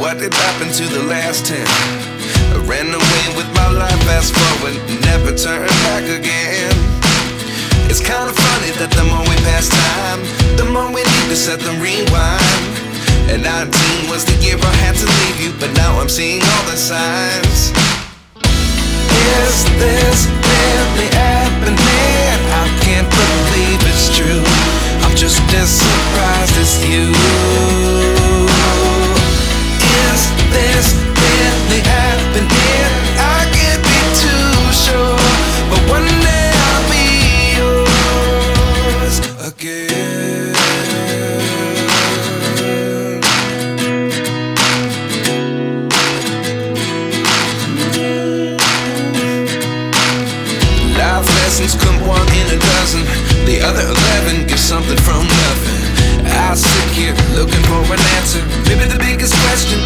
what did happen to the last 10? I ran away with my life, fast forward, never turn back again. It's kind of funny that the more we pass time, the more we need to set them rewind. And 19 was the year I had to leave you, but now I'm seeing all the signs. Is this really happening? I can't believe it's true. I'm just as surprised as you. Is this really happening? I can't be too sure, but one day I'll be yours again. Life lessons come one in a dozen. The other 11 get something from nothing. I sit here looking for an answer. Maybe the biggest question,